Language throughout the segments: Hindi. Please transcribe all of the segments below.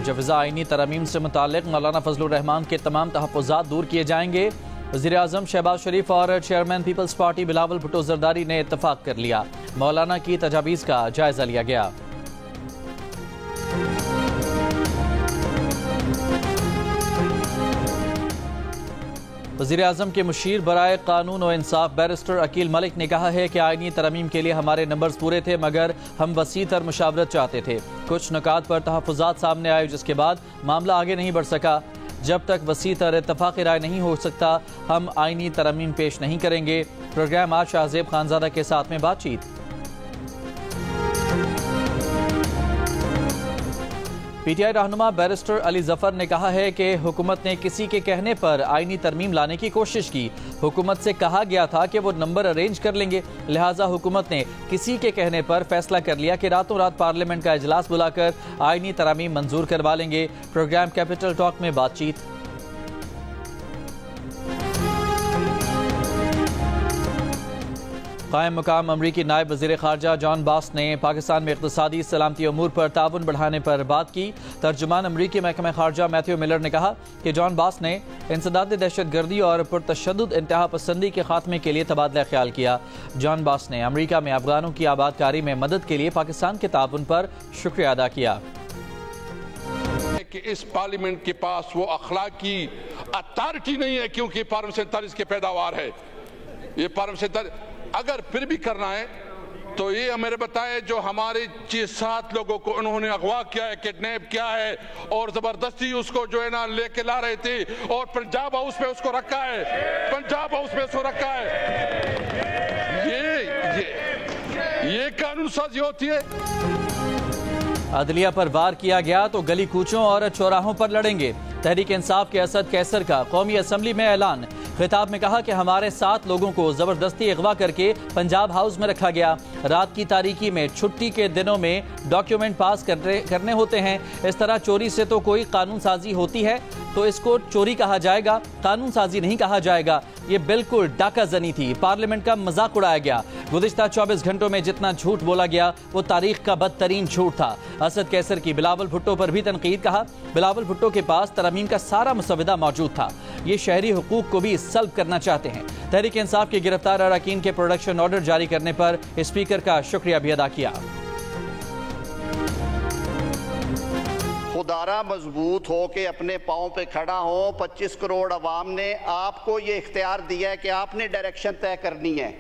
मुजवज़ा आईनी तरमीम से मुताल्लिक़ मौलाना फजलुर रहमान के तमाम तहफ़्फ़ुज़ात दूर किए जाएंगे। वज़ीर-ए-आज़म शहबाज शरीफ और चेयरमैन पीपल्स पार्टी बिलावल भुट्टो ज़रदारी ने इत्तफ़ाक़ कर लिया। मौलाना की तजावीज़ का जायज़ा लिया गया। वज़ीर-ए-आज़म के मुशीर बराए कानून और इंसाफ बैरिस्टर अकील मलिक ने कहा है कि आईनी तरमीम के लिए हमारे नंबर्स पूरे थे, मगर हम वसी तर मुशावरत चाहते थे। कुछ नुकात पर तहफ़्फ़ुज़ात सामने आए, जिसके बाद मामला आगे नहीं बढ़ सका। जब तक वसी तर इत्तफ़ाक़ राय नहीं हो सकता, हम आईनी तरमीम पेश नहीं करेंगे। प्रोग्राम आज शाहज़ेब खानज़ादा के साथ में बातचीत। पीटीआई रहनुमा बैरिस्टर अली जफर ने कहा है कि हुकूमत ने किसी के कहने पर आईनी तरमीम लाने की कोशिश की। हुकूमत से कहा गया था कि वो नंबर अरेंज कर लेंगे, लिहाजा हुकूमत ने किसी के कहने पर फैसला कर लिया कि रातों रात पार्लियामेंट का इजलास बुलाकर आईनी तरमीम मंजूर करवा लेंगे। प्रोग्राम कैपिटल टॉक में बातचीत। कायम मुकाम अमरीकी नायब वज़ीर ख़ारजा जॉन बास ने पाकिस्तान में इक़्तिसादी सलामती अमूर पर ताउन बढ़ाने पर बात की। तर्जुमान अमरीकी महकमा ख़ारजा मैथ्यू मिलर ने कहा कि जॉन बास ने इंसदाद दहशतगर्दी और पुरतशद्दुद इंतहा पसंदी के खात्मे के लिए तबादला ख्याल किया। जॉन बास ने अमरीका में अफगानों की आबादकारी में मदद के लिए पाकिस्तान के ताउन पर शुक्रिया अदा किया। कि इस पार्लियामेंट के पास वो अखलाकी अथॉरिटी नहीं है, क्योंकि पार्लियामेंट 47 की पैदावार है। ये पार्लियामेंट अगर फिर भी करना है तो ये हमें बताए, जो हमारे 6-7 लोगों को उन्होंने अगवा किया है, किडनैप किया है और जबरदस्ती उसको जो है ना लेके ला रहे थे और पंजाब हाउस में उसको रखा है, पंजाब हाउस में उसको रखा है। ये कानून साजी होती है। अदलिया पर वार किया गया तो गली कूचों और चौराहों पर लड़ेंगे। तहरीक इंसाफ के असद कैसर का कौमी असम्बली में ऐलान। खिताब में कहा कि हमारे 7 लोगों को जबरदस्ती अगवा करके पंजाब हाउस में रखा गया। रात की तारीकी में छुट्टी के दिनों में डॉक्यूमेंट पास करने होते हैं। इस तरह चोरी से तो कोई कानून साजी होती है तो इसको चोरी कहा जाएगा, कानून साजी नहीं कहा जाएगा। ये बिल्कुल डाका जनी थी। पार्लियामेंट का मजाक उड़ाया गया। गुज़िश्ता 24 घंटों में जितना झूठ बोला गया वो तारीख का बदतरीन झूठ था। असद कैसर की बिलावल भुट्टो पर भी तनकीद। कहा बिलावल भुट्टो के पास तरमीम का सारा मुसवदा मौजूद था। ये शहरी हुकूक को भी सल्ब करना चाहते हैं। तहरीक इंसाफ के गिरफ्तार अरकान के प्रोडक्शन ऑर्डर जारी करने पर स्पीकर का शुक्रिया भी अदा किया। खुदारा मजबूत हो के अपने पाँव पे खड़ा हो। 25 करोड़ अवाम ने आपको ये इख्तियार दिया है कि आपने डायरेक्शन तय करनी है,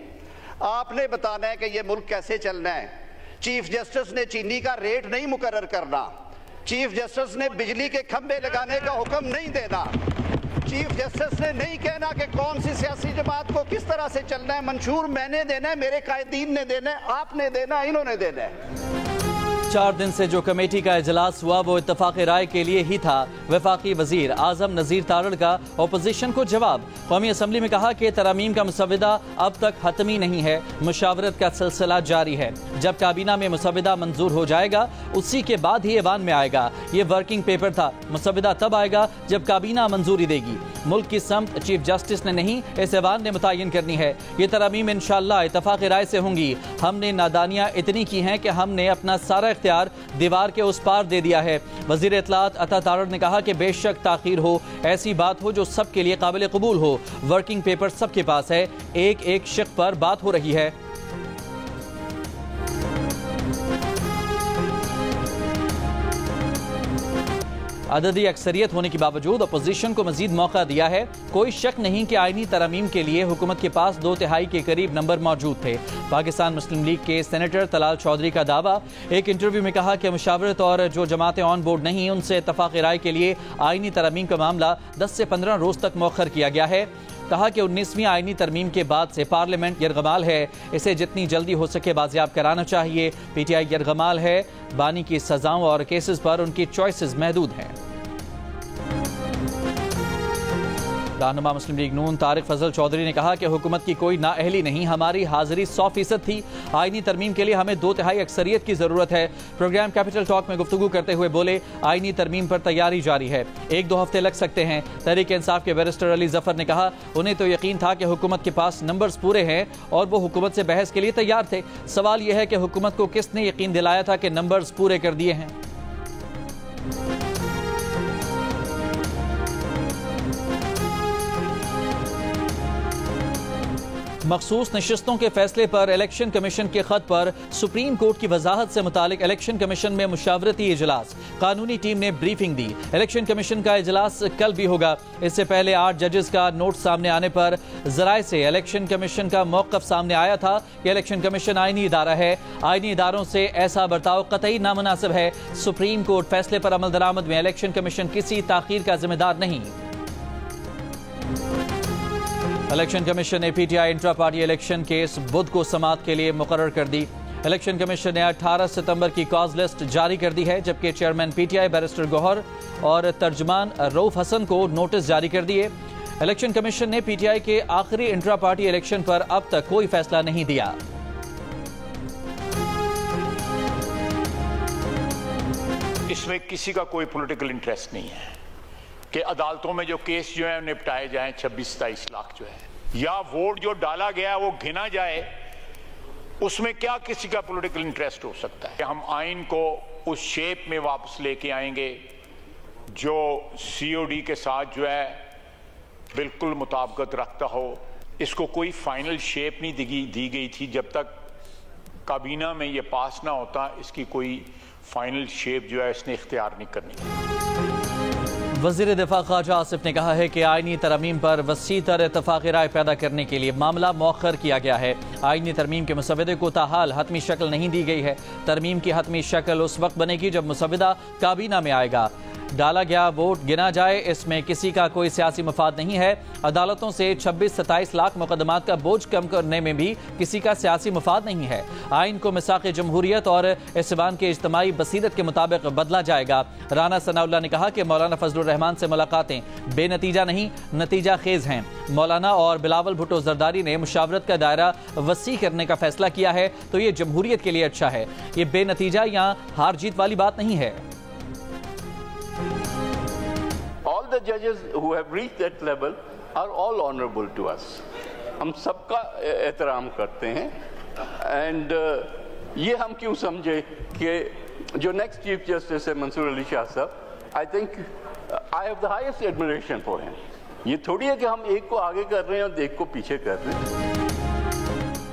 आपने बताना है कि ये मुल्क कैसे चलना है। चीफ जस्टिस ने चीनी का रेट नहीं मुकर्रर करना, चीफ जस्टिस ने बिजली के खंभे लगाने का हुक्म नहीं देना, चीफ जस्टिस ने नहीं कहना कि कौन सी सियासी जमात को किस तरह से चलना है। मंशूर मैंने देना है, मेरे कायदीन ने देना है, आपने देना है, इन्होंने देना है। 4 दिन से जो कमेटी का इजलास हुआ वो इत्तफाक़ राय के लिए ही था। वफाकी वजीर आजम नज़ीर तारड़ का अपोजिशन को जवाब। कौमी असम्बली में कहा कि तरमीम का मुसवदा अब तक हतमी नहीं है, मुशावरत का सिलसिला जारी है। जब काबीना में मुसवदा मंजूर हो जाएगा उसी के बाद ही ऐवान में आएगा। ये वर्किंग पेपर था, मुसवदा तब आएगा जब काबीना मंजूरी देगी। मुल्क की समत चीफ जस्टिस ने नहीं, इस ऐवान ने मुतय्यन करनी है। ये तरमीम इंशाअल्लाह इत्तफाक़ राय से होंगी। हमने नादानियाँ इतनी की हैं कि हमने अपना सारा इख्तियार दीवार के उस पार दे दिया है। वज़ीर इत्तलात अता तारड़ ने कहा कि बेशक ताख़ीर हो, ऐसी बात हो जो सबके लिए काबिल कबूल हो। वर्किंग पेपर सबके पास है, एक एक शिक़ पर बात हो रही है। अददी अक्सरियत होने के बावजूद अपोजिशन को मजीद मौका दिया है। कोई शक नहीं कि आईनी तरमीम के लिए हुकूमत के पास 2/3 के करीब नंबर मौजूद थे। पाकिस्तान मुस्लिम लीग के सेनेटर तलाल चौधरी का दावा। एक इंटरव्यू में कहा कि मुशावरत और जो जमातें ऑन बोर्ड नहीं उनसे इत्तफाक़ राय के लिए आईनी तरमीम का मामला 10 से 15 रोज तक मौखर किया गया है। कहा कि 19वीं आईनी तरमीम के बाद से पार्लियामेंट यरगमाल है, इसे जितनी जल्दी हो सके बाजियाब कराना चाहिए। पीटीआई यरगमाल है, बानी की सजाओं और केसेस पर उनकी चॉइसेस महदूद हैं। रहनुमा मुस्लिम लीग नून तारिक फजल चौधरी ने कहा कि हुकूमत की कोई नाअहली नहीं, हमारी हाजिरी 100% थी। आईनी तरमीम के लिए हमें 2/3 अक्सरियत की जरूरत है। प्रोग्राम कैपिटल टॉक में गुफ्तगू करते हुए बोले आईनी तरमीम पर तैयारी जारी है, 1-2 हफ्ते लग सकते हैं। तहरीक इंसाफ के बैरिस्टर अली जफर ने कहा उन्हें तो यकीन था कि हुकूमत के पास नंबर्स पूरे हैं और वो हुकूमत से बहस के लिए तैयार थे। सवाल यह है कि हुकूमत को किसने यकीन दिलाया था कि नंबर्स पूरे कर दिए हैं। मखसूस नशिस्तों के फैसले पर इलेक्शन कमीशन के खत पर सुप्रीम कोर्ट की वजाहत से मुतालिक इलेक्शन कमीशन में मुशावरती इजलास, कानूनी टीम ने ब्रीफिंग दी। इलेक्शन कमीशन का इजलास कल भी होगा। इससे पहले 8 जजेस का नोट सामने आने पर जराए से इलेक्शन कमीशन का मौक़िफ़ सामने आया था कि इलेक्शन कमीशन आईनी इदारा है, आईनी इदारों से ऐसा बर्ताव कतई नामुनासिब है। सुप्रीम कोर्ट फैसले पर अमल दरामद में इलेक्शन कमीशन किसी ताखीर का जिम्मेदार नहीं। इलेक्शन कमीशन ने PTI intra party election case बुध को समाअत के लिए मुकर्रर कर दी। इलेक्शन कमीशन ने 18 सितंबर की कॉज लिस्ट जारी कर दी है, जबकि चेयरमैन पीटीआई बैरिस्टर गौहर और तर्जमान रऊफ हसन को नोटिस जारी कर दिए। इलेक्शन कमीशन ने पीटीआई के आखिरी इंट्रा पार्टी इलेक्शन पर अब तक कोई फैसला नहीं दिया। इसमें किसी का कोई पॉलिटिकल इंटरेस्ट नहीं है कि अदालतों में जो केस जो है निपटाए जाएं 26-27 लाख जो है, या वोट जो डाला गया वो गिना जाए, उसमें क्या किसी का पॉलिटिकल इंटरेस्ट हो सकता है। हम आइन को उस शेप में वापस लेके आएंगे जो सीओडी के साथ जो है बिल्कुल मुताबिकत रखता हो। इसको कोई फाइनल शेप नहीं दी गई थी जब तक काबीना में ये पास ना होता, इसकी कोई फाइनल शेप जो है इसने इख्तियार नहीं करनी। वज़ीर दिफा ख्वाजा आसिफ ने कहा है कि आईनी तरमीम पर वसी तर इत्तफाक़ राय पैदा करने के लिए मामला मौखर किया गया है। आईनी तरमीम के मुसव्वदे को ताहाल हतमी शक्ल नहीं दी गई है। तरमीम की हतमी शक्ल उस वक्त बनेगी जब मुसव्वदा काबीना में आएगा। डाला गया वोट गिना जाए, इसमें किसी का कोई सियासी मफाद नहीं है। अदालतों से 26-27 लाख मुकदमात का बोझ कम करने में भी किसी का सियासी मफाद नहीं है। आइन को मिसाक़े जमहूरियत और इस्वान के इज्तिमाई बसीरत के मुताबिक बदला जाएगा। राना सनाउल्लाह ने कहा कि मौलाना फजलुर रहमान से मुलाकातें बेनतीजा नहीं, नतीजा खेज हैं। मौलाना और बिलावल भुट्टो जरदारी ने मुशावरत का दायरा वसी करने का फैसला किया है, तो ये जमहूरियत के लिए अच्छा है। ये बेनतीजा या हार जीत वाली बात नहीं है। All the judges who have reached that level are all honorable to us. हम सबका एहतराम करते हैं एंड ये हम क्यों समझे कि जो नेक्स्ट चीफ जस्टिस है मंसूर अली शाह साहब, I think I have the highest admiration for him. ये थोड़ी है कि हम एक को आगे कर रहे हैं और एक को पीछे कर रहे हैं।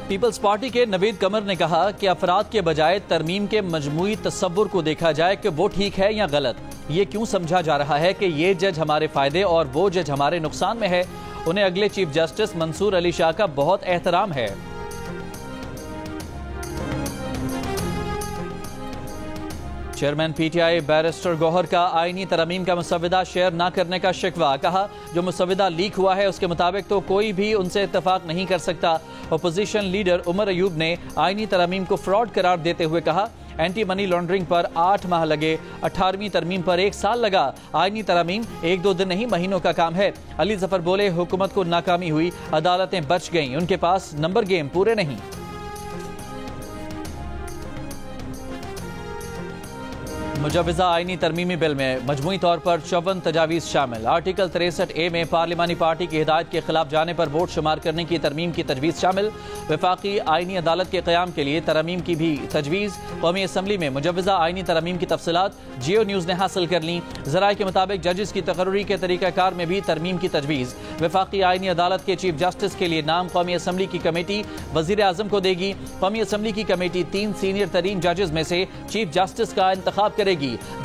पीपल्स पार्टी के नवीद कमर ने कहा कि अफराद के बजाय तरमीम के मजमूई तसव्वुर को देखा जाए कि वो ठीक है या गलत। ये क्यों समझा जा रहा है कि ये जज हमारे फायदे और वो जज हमारे नुकसान में है। उन्हें अगले चीफ जस्टिस मंसूर अली शाह का बहुत एहतराम है। चेयरमैन पीटीआई बैरिस्टर गौहर का आईनी तरमीम का मुसव्वदा शेयर न करने का शिकवा। कहा जो मुसव्वदा लीक हुआ है उसके मुताबिक तो कोई भी उनसे इत्तफाक नहीं कर सकता। अपोजिशन लीडर उमर अयूब ने आईनी तरमीम को फ्रॉड करार देते हुए कहा एंटी मनी लॉन्ड्रिंग पर 8 माह लगे, 18वीं तरमीम पर 1 साल लगा। आईनी तरमीम 1-2 दिन नहीं महीनों का काम है। अली जफर बोले हुकूमत को नाकामी हुई, अदालतें बच गईं, उनके पास नंबर गेम पूरे नहीं। मुजव्वज़ा आईनी तरमीमी बिल में मजमूई तौर पर 54 तजावीज़ शामिल। आर्टिकल 63A में पार्लिमानी पार्टी की हिदायत के खिलाफ जाने पर वोट शुमार करने की तरमीम की तजवीज़ शामिल। वफाकी आईनी अदालत के क़याम के लिए तरमीम की भी तजवीज़। कौमी असम्बली में मुजव्वज़ा आईनी तरमीम की तफसीलात जियो न्यूज़ ने हासिल कर ली। ज़राए के मुताबिक जजेस की तकर्री के तरीक़ाकार में भी तरमीम की तजवीज़। वफाकी आईनी अदालत के चीफ जस्टिस के लिए नाम कौमी असम्बली की कमेटी वज़ीर आज़म को देगी। कौमी असम्बली की कमेटी 3 सीनियर तरीन जजेस में से चीफ जस्टिस का इंतखाब करेगी।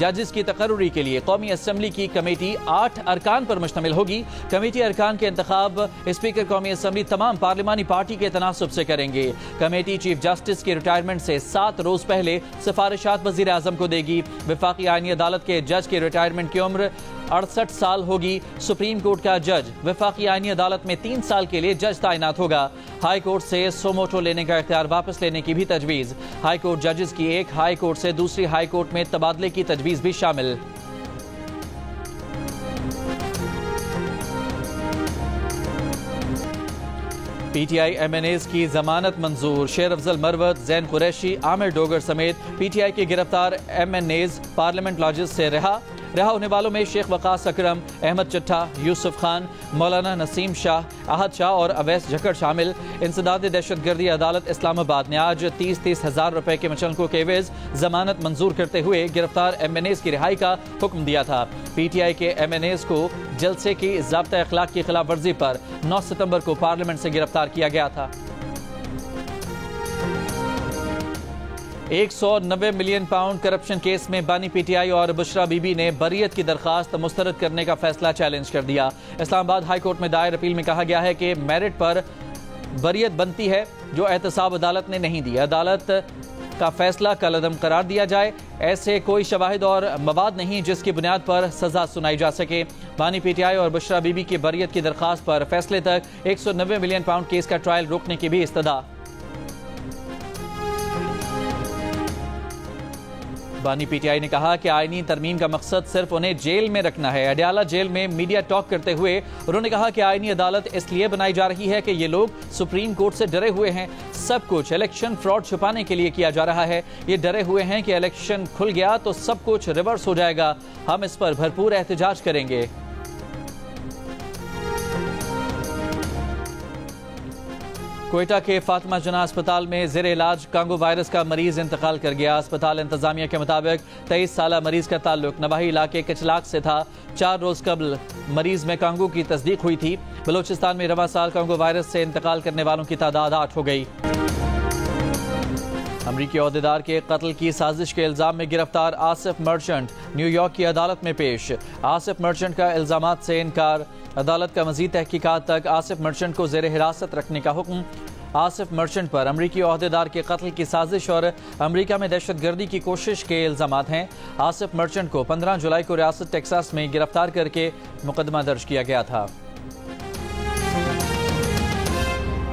जजेस की तकर्री के लिए कौमी असम्बली की कमेटी 8 अरकान पर मुश्तमिल होगी। कमेटी अरकान के इंतखाब स्पीकर कौमी असम्बली तमाम पार्लिमानी पार्टी के तनासुब से करेंगे। कमेटी चीफ जस्टिस की रिटायरमेंट से 7 रोज पहले सिफारिशात वज़ीर आज़म को देगी। वफाकी आईनी अदालत के जज की रिटायरमेंट की उम्र 68 साल होगी। सुप्रीम कोर्ट का जज वफाकी आईनी अदालत में 3 साल के लिए जज तैनात होगा। हाई कोर्ट से सोमोटो लेने का इख्तियार वापस लेने की भी तजवीज़। हाई कोर्ट जजेस की एक हाई कोर्ट से दूसरी हाई कोर्ट में तबादले की तजवीज़ भी शामिल। पीटीआई एमएनएज की जमानत मंजूर। शेर अफजल मरवत, जैन कुरैशी, आमिर डोगर समेत पीटीआई के गिरफ्तार एमएनएज पार्लियामेंट लॉजेस से रिहा होने वालों में शेख वकास अकरम, अहमद चट्टा, यूसुफ खान, मौलाना नसीम शाह, आहद शाह और अवैस झक्कड़ शामिल। इंसदाद दहशतगर्दी अदालत इस्लामाबाद ने आज 30-30 हज़ार रुपए के मुचलकों के एवज जमानत मंजूर करते हुए गिरफ्तार एमएनएज की रिहाई का हुक्म दिया था। पीटीआई के एमएनएज को जलसे की ज़ाब्ता अखलाक की खिलाफ वर्जी पर 9 सितंबर को पार्लियामेंट से गिरफ्तार किया गया था। 190 मिलियन पाउंड करप्शन केस में बानी पीटीआई और बुशरा बीबी ने बरियत की दरखास्त मुस्तरद करने का फैसला चैलेंज कर दिया। इस्लामाबाद हाई कोर्ट में दायर अपील में कहा गया है कि मेरिट पर बरियत बनती है, जो एहतसाब अदालत ने नहीं दी। अदालत का फैसला कलअदम करार दिया जाए। ऐसे कोई शवाहिद और मवाद नहीं जिसकी बुनियाद पर सजा सुनाई जा सके। बानी पीटीआई और बुशरा बीबी की बरियत की दरखास्त पर फैसले तक 190 मिलियन पाउंड केस का ट्रायल रोकने की भी इस्तदा। बानी पीटीआई ने कहा कि आईनी तरमीम का मकसद सिर्फ उन्हें जेल में रखना है। अडयाला जेल में मीडिया टॉक करते हुए उन्होंने कहा कि आईनी अदालत इसलिए बनाई जा रही है कि ये लोग सुप्रीम कोर्ट से डरे हुए हैं। सब कुछ इलेक्शन फ्रॉड छुपाने के लिए किया जा रहा है। ये डरे हुए हैं कि इलेक्शन खुल गया तो सब कुछ रिवर्स हो जाएगा। हम इस पर भरपूर एहतजाज करेंगे। कोयटा के फातिमा जना अस्पताल में ज़ेर इलाज कांगो वायरस का मरीज इंतकाल कर गया। अस्पताल इंतजामिया के मुताबिक 23 साल मरीज का ताल्लुक नवाही इलाके कचलाक से था। 4 रोज कबल मरीज में कांगो की तस्दीक हुई थी। बलूचिस्तान में रवा साल कांगो वायरस से इंतकाल करने वालों की तादाद 8 हो गई। अमरीकी ओहदेदार के कत्ल की साजिश के इल्जाम में गिरफ्तार आसिफ मर्चेंट न्यूयॉर्क की अदालत में पेश। आसिफ मर्चेंट का इल्जामात से इनकार। अदालत का मजीद तहकीकात तक आसिफ मर्चेंट को जेर हिरासत रखने का हुक्म। आसिफ मर्चेंट पर अमरीकी ओहदेदार के कत्ल की साजिश और अमरीका में दहशतगर्दी की कोशिश के इल्जामात हैं। आसिफ मर्चेंट को 15 जुलाई को रियासत टेक्सास में गिरफ्तार करके मुकदमा दर्ज किया गया था।